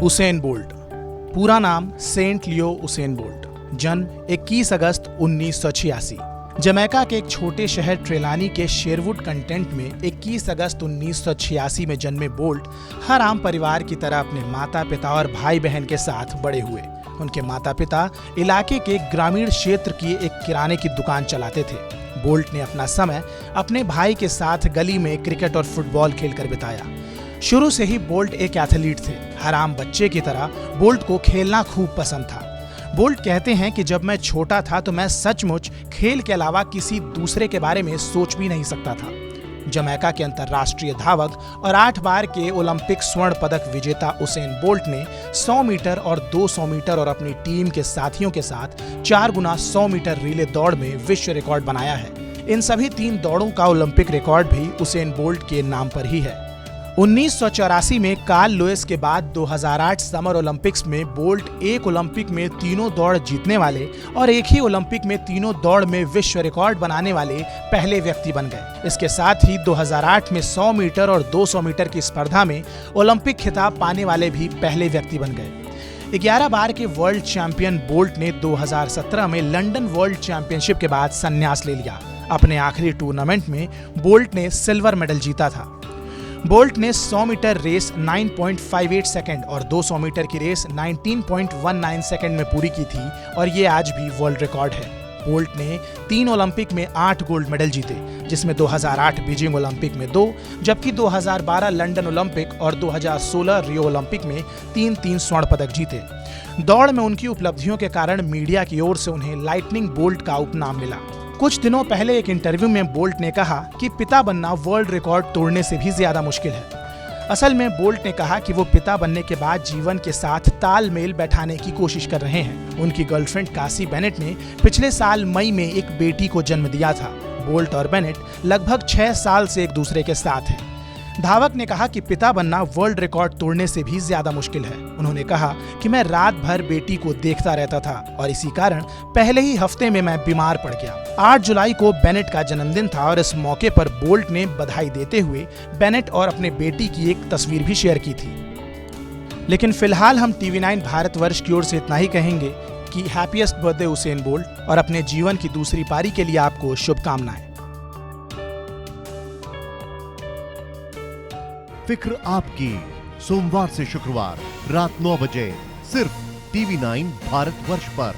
Usain bolt, पूरा नाम Saint लियो Usain bolt, जन्म 21 अगस्त 1986। जमैका के एक छोटे शहर ट्रेलानी के शेरवुड कंटेंट में 21 अगस्त 1986 में जन्मे बोल्ट हर आम परिवार की तरह अपने माता पिता और भाई बहन के साथ बड़े हुए। उनके माता पिता इलाके के ग्रामीण क्षेत्र की एक किराने की दुकान चलाते थे। बोल्ट ने अपना समय अपने भाई के साथ गली में क्रिकेट और फुटबॉल खेलकर बिताया। शुरू से ही बोल्ट एक एथलीट थे। हर आम बच्चे की तरह बोल्ट को खेलना खूब पसंद था। बोल्ट कहते हैं कि जब मैं छोटा था तो मैं सचमुच खेल के अलावा किसी दूसरे के बारे में सोच भी नहीं सकता था। जमैका के अंतर्राष्ट्रीय धावक और 8 बार के ओलंपिक स्वर्ण पदक विजेता उसेन बोल्ट ने 100 मीटर और 200 मीटर और अपनी टीम के साथियों के साथ 4 गुना 100 मीटर रिले दौड़ में विश्व रिकॉर्ड बनाया है। इन सभी 3 दौड़ों का ओलंपिक रिकॉर्ड भी उसेन बोल्ट के नाम पर ही है। 1984 में कार्ल लुईस के बाद 2008 समर ओलंपिक्स में बोल्ट एक ओलंपिक में तीनों दौड़ जीतने वाले और एक ही ओलंपिक में तीनों दौड़ में विश्व रिकॉर्ड बनाने वाले पहले व्यक्ति बन गए। इसके साथ ही 2008 में 100 मीटर और 200 मीटर की स्पर्धा में ओलंपिक खिताब पाने वाले भी पहले व्यक्ति बन गए। 11 बार के वर्ल्ड चैंपियन बोल्ट ने 2017 में लंदन वर्ल्ड चैंपियनशिप के बाद संन्यास ले लिया। अपने आखिरी टूर्नामेंट में बोल्ट ने सिल्वर मेडल जीता था। बोल्ट ने 100 मीटर रेस 9.58 सेकंड और 200 मीटर की रेस 19.19 सेकंड में पूरी की थी और ये आज भी वर्ल्ड रिकॉर्ड है। बोल्ट ने 3 ओलंपिक में 8 गोल्ड मेडल जीते, जिसमें 2008 बीजिंग ओलंपिक में 2, जबकि 2012 लंदन ओलंपिक और 2016 रियो ओलंपिक में 3-3 स्वर्ण पदक जीते। दौड़ में उनकी उपलब्धियों के कारण मीडिया की ओर से उन्हें लाइटनिंग बोल्ट का उपनाम मिला। कुछ दिनों पहले एक इंटरव्यू में बोल्ट ने कहा कि पिता बनना वर्ल्ड रिकॉर्ड तोड़ने से भी ज्यादा मुश्किल है। असल में बोल्ट ने कहा कि वो पिता बनने के बाद जीवन के साथ तालमेल बैठाने की कोशिश कर रहे हैं। उनकी गर्लफ्रेंड कासी बेनेट ने पिछले साल मई में एक बेटी को जन्म दिया था। बोल्ट और बेनेट लगभग 6 साल से एक दूसरे के साथ हैं। धावक ने कहा कि पिता बनना वर्ल्ड रिकॉर्ड तोड़ने से भी ज्यादा मुश्किल है। उन्होंने कहा कि मैं रात भर बेटी को देखता रहता था और इसी कारण पहले ही हफ्ते में मैं बीमार पड़ गया। 8 जुलाई को बेनेट का जन्मदिन था और इस मौके पर बोल्ट ने बधाई देते हुए बेनेट और अपने बेटी की एक तस्वीर भी शेयर की थी। लेकिन फिलहाल हम TV9 भारतवर्ष की ओर से इतना ही कहेंगे कि हैप्पीएस्ट बर्थडे उसेन बोल्ट और अपने जीवन की दूसरी पारी के लिए आपको शुभकामनाएं। फिक्र आपकी, सोमवार से शुक्रवार रात 9 बजे सिर्फ TV9 भारतवर्ष पर।